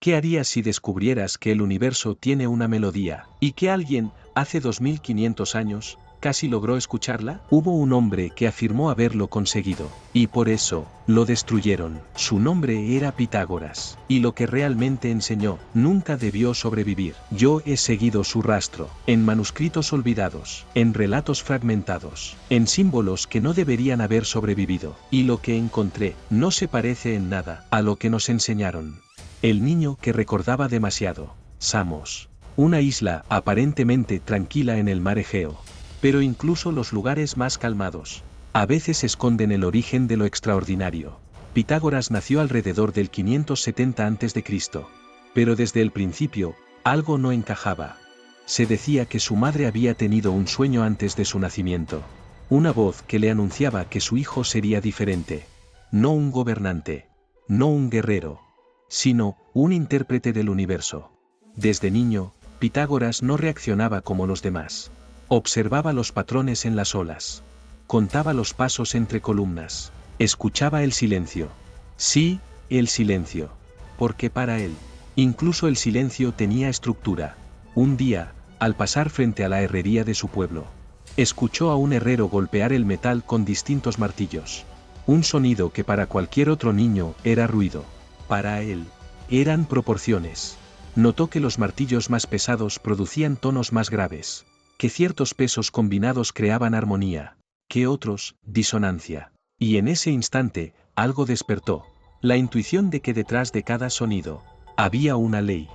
¿Qué harías si descubrieras que el universo tiene una melodía, y que alguien, hace 2500 años, casi logró escucharla? Hubo un hombre que afirmó haberlo conseguido, y por eso, lo destruyeron. Su nombre era Pitágoras, y lo que realmente enseñó, nunca debió sobrevivir. Yo he seguido su rastro, en manuscritos olvidados, en relatos fragmentados, en símbolos que no deberían haber sobrevivido, y lo que encontré, no se parece en nada a lo que nos enseñaron. El niño que recordaba demasiado. Samos. Una isla aparentemente tranquila en el mar Egeo. Pero incluso los lugares más calmados, a veces esconden el origen de lo extraordinario. Pitágoras nació alrededor del 570 a.C. Pero desde el principio, algo no encajaba. Se decía que su madre había tenido un sueño antes de su nacimiento. Una voz que le anunciaba que su hijo sería diferente. No un gobernante. No un guerrero, sino un intérprete del universo. Desde niño, Pitágoras no reaccionaba como los demás. Observaba los patrones en las olas. Contaba los pasos entre columnas. Escuchaba el silencio. Sí, el silencio. Porque para él, incluso el silencio tenía estructura. Un día, al pasar frente a la herrería de su pueblo, escuchó a un herrero golpear el metal con distintos martillos. Un sonido que para cualquier otro niño era ruido. Para él, eran proporciones. Notó que los martillos más pesados producían tonos más graves, que ciertos pesos combinados creaban armonía, que otros, disonancia. Y en ese instante, algo despertó, la intuición de que detrás de cada sonido, había una ley.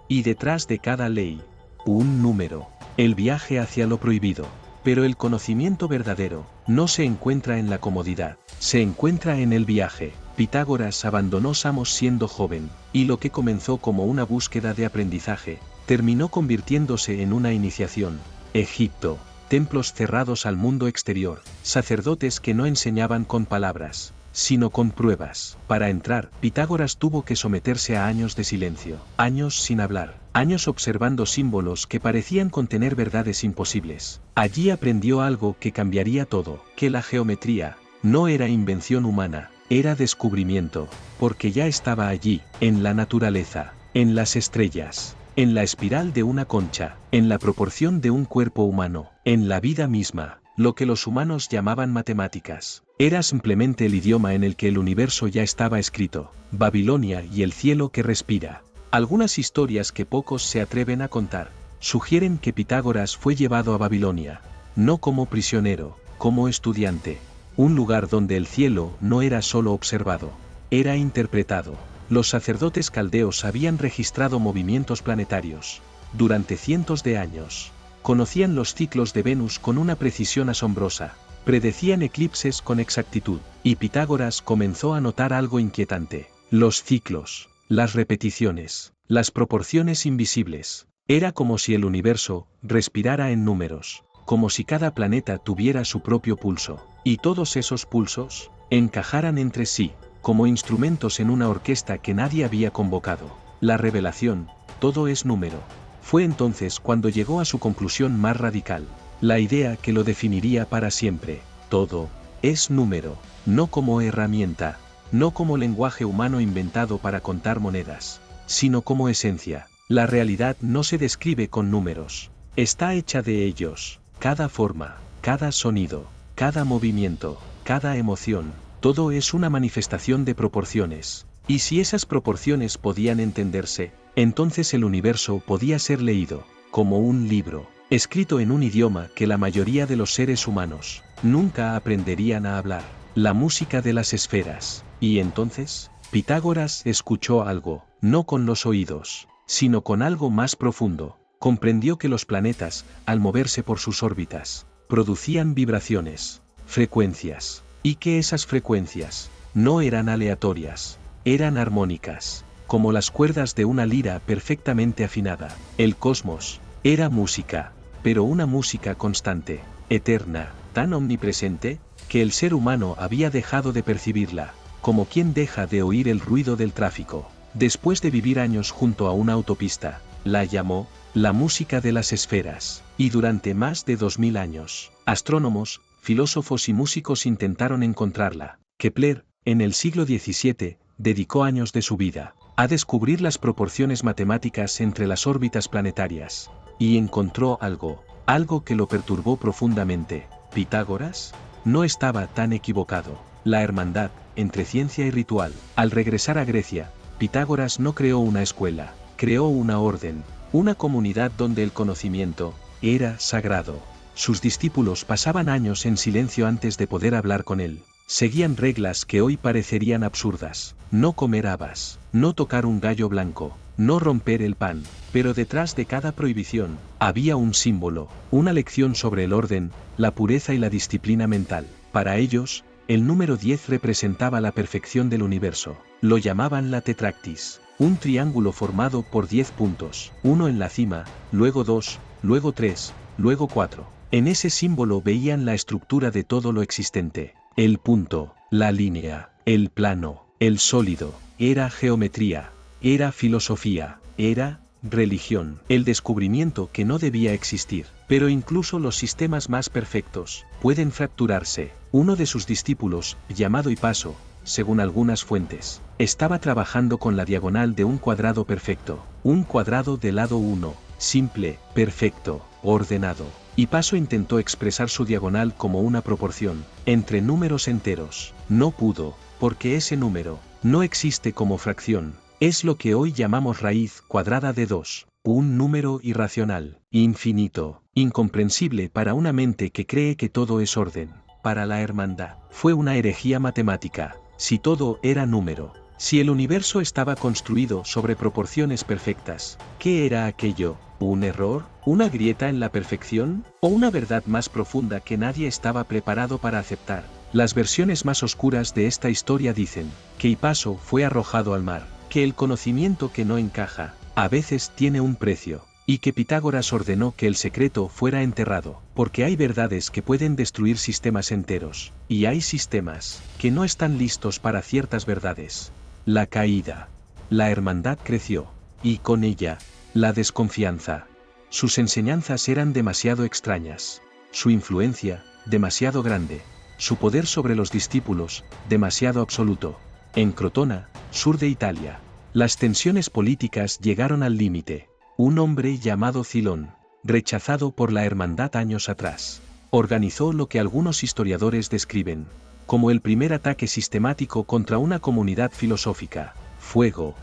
Y detrás de cada ley, un número, el viaje hacia lo prohibido. Pero el conocimiento verdadero, no se encuentra en la comodidad, se encuentra en el viaje. Pitágoras abandonó Samos siendo joven, y lo que comenzó como una búsqueda de aprendizaje, terminó convirtiéndose en una iniciación. Egipto, templos cerrados al mundo exterior, sacerdotes que no enseñaban con palabras, sino con pruebas. Para entrar, Pitágoras tuvo que someterse a años de silencio, años sin hablar, años observando símbolos que parecían contener verdades imposibles. Allí aprendió algo que cambiaría todo, que la geometría no era invención humana, era descubrimiento, porque ya estaba allí, en la naturaleza, en las estrellas, en la espiral de una concha, en la proporción de un cuerpo humano, en la vida misma. Lo que los humanos llamaban matemáticas, era simplemente el idioma en el que el universo ya estaba escrito. Babilonia y el cielo que respira. Algunas historias que pocos se atreven a contar, sugieren que Pitágoras fue llevado a Babilonia, no como prisionero, como estudiante. Un lugar donde el cielo no era solo observado, era interpretado. Los sacerdotes caldeos habían registrado movimientos planetarios. Durante cientos de años, conocían los ciclos de Venus con una precisión asombrosa, predecían eclipses con exactitud, y Pitágoras comenzó a notar algo inquietante. Los ciclos, las repeticiones, las proporciones invisibles. Era como si el universo respirara en números, como si cada planeta tuviera su propio pulso, y todos esos pulsos encajaran entre sí, como instrumentos en una orquesta que nadie había convocado. La revelación, todo es número. Fue entonces cuando llegó a su conclusión más radical, la idea que lo definiría para siempre. Todo es número, no como herramienta, no como lenguaje humano inventado para contar monedas, sino como esencia. La realidad no se describe con números, está hecha de ellos. Cada forma, cada sonido, cada movimiento, cada emoción, todo es una manifestación de proporciones. Y si esas proporciones podían entenderse, entonces el universo podía ser leído, como un libro, escrito en un idioma que la mayoría de los seres humanos nunca aprenderían a hablar, la música de las esferas. Y entonces, Pitágoras escuchó algo, no con los oídos, sino con algo más profundo. Comprendió que los planetas, al moverse por sus órbitas, producían vibraciones, frecuencias, y que esas frecuencias no eran aleatorias, eran armónicas, como las cuerdas de una lira perfectamente afinada. El cosmos era música, pero una música constante, eterna, tan omnipresente, que el ser humano había dejado de percibirla, como quien deja de oír el ruido del tráfico. Después de vivir años junto a una autopista, la llamó la música de las esferas, y durante más de 2000 años, astrónomos, filósofos y músicos intentaron encontrarla. Kepler, en el siglo XVII, dedicó años de su vida a descubrir las proporciones matemáticas entre las órbitas planetarias. Y encontró algo que lo perturbó profundamente. ¿Pitágoras? No estaba tan equivocado. La hermandad, entre ciencia y ritual. Al regresar a Grecia, Pitágoras no creó una escuela, creó una orden, una comunidad donde el conocimiento era sagrado. Sus discípulos pasaban años en silencio antes de poder hablar con él. Seguían reglas que hoy parecerían absurdas. No comer habas, no tocar un gallo blanco, no romper el pan. Pero detrás de cada prohibición, había un símbolo, una lección sobre el orden, la pureza y la disciplina mental. Para ellos, el número 10 representaba la perfección del universo. Lo llamaban la tetractis, un triángulo formado por 10 puntos, uno en la cima, luego 2, luego 3, luego 4. En ese símbolo veían la estructura de todo lo existente. El punto, la línea, el plano, el sólido, era geometría, era filosofía, era religión. El descubrimiento que no debía existir. Pero incluso los sistemas más perfectos pueden fracturarse. Uno de sus discípulos, llamado Hipaso, según algunas fuentes, estaba trabajando con la diagonal de un cuadrado perfecto. Un cuadrado de lado 1, simple, perfecto, ordenado. Hipaso intentó expresar su diagonal como una proporción entre números enteros. No pudo, porque ese número no existe como fracción. Es lo que hoy llamamos raíz cuadrada de 2, un número irracional, infinito, incomprensible para una mente que cree que todo es orden. Para la hermandad, fue una herejía matemática. Si todo era número, si el universo estaba construido sobre proporciones perfectas, ¿qué era aquello? ¿Un error? ¿Una grieta en la perfección? ¿O una verdad más profunda que nadie estaba preparado para aceptar? Las versiones más oscuras de esta historia dicen que Hipaso fue arrojado al mar, que el conocimiento que no encaja, a veces tiene un precio, y que Pitágoras ordenó que el secreto fuera enterrado, porque hay verdades que pueden destruir sistemas enteros, y hay sistemas que no están listos para ciertas verdades. La caída. La hermandad creció, y con ella, la desconfianza. Sus enseñanzas eran demasiado extrañas, su influencia, demasiado grande, su poder sobre los discípulos, demasiado absoluto. En Crotona, sur de Italia, las tensiones políticas llegaron al límite. Un hombre llamado Cilón, rechazado por la hermandad años atrás, organizó lo que algunos historiadores describen como el primer ataque sistemático contra una comunidad filosófica. Fuego,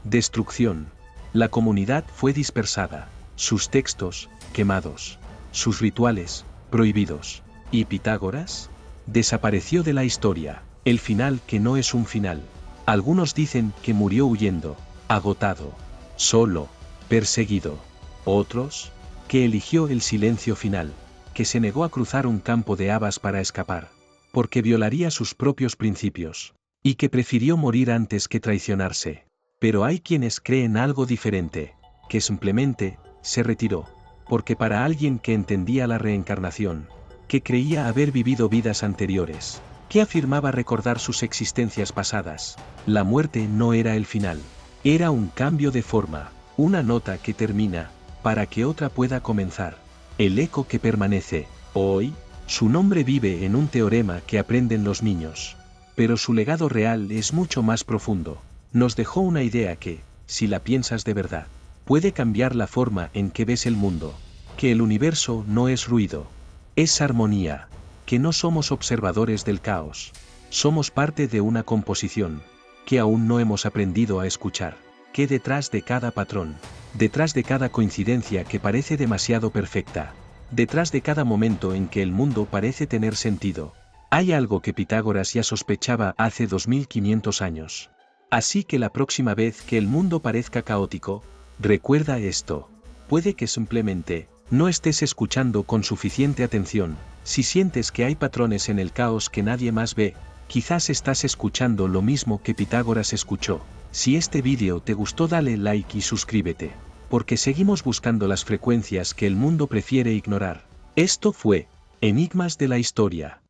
destrucción. La comunidad fue dispersada, sus textos quemados, sus rituales prohibidos. ¿Y Pitágoras? Desapareció de la historia. El final que no es un final. Algunos dicen que murió huyendo, agotado, solo, perseguido. Otros, que eligió el silencio final, que se negó a cruzar un campo de habas para escapar, porque violaría sus propios principios, y que prefirió morir antes que traicionarse. Pero hay quienes creen algo diferente, que simplemente se retiró, porque para alguien que entendía la reencarnación, que creía haber vivido vidas anteriores, que afirmaba recordar sus existencias pasadas, la muerte no era el final, era un cambio de forma, una nota que termina, para que otra pueda comenzar. El eco que permanece, hoy, su nombre vive en un teorema que aprenden los niños. Pero su legado real es mucho más profundo. Nos dejó una idea que, si la piensas de verdad, puede cambiar la forma en que ves el mundo, que el universo no es ruido, es armonía, que no somos observadores del caos, somos parte de una composición, que aún no hemos aprendido a escuchar, que detrás de cada patrón, detrás de cada coincidencia que parece demasiado perfecta, detrás de cada momento en que el mundo parece tener sentido, hay algo que Pitágoras ya sospechaba hace 2500 años. Así que la próxima vez que el mundo parezca caótico, recuerda esto. Puede que simplemente no estés escuchando con suficiente atención. Si sientes que hay patrones en el caos que nadie más ve, quizás estás escuchando lo mismo que Pitágoras escuchó. Si este vídeo te gustó, dale like y suscríbete, porque seguimos buscando las frecuencias que el mundo prefiere ignorar. Esto fue Enigmas de la Historia.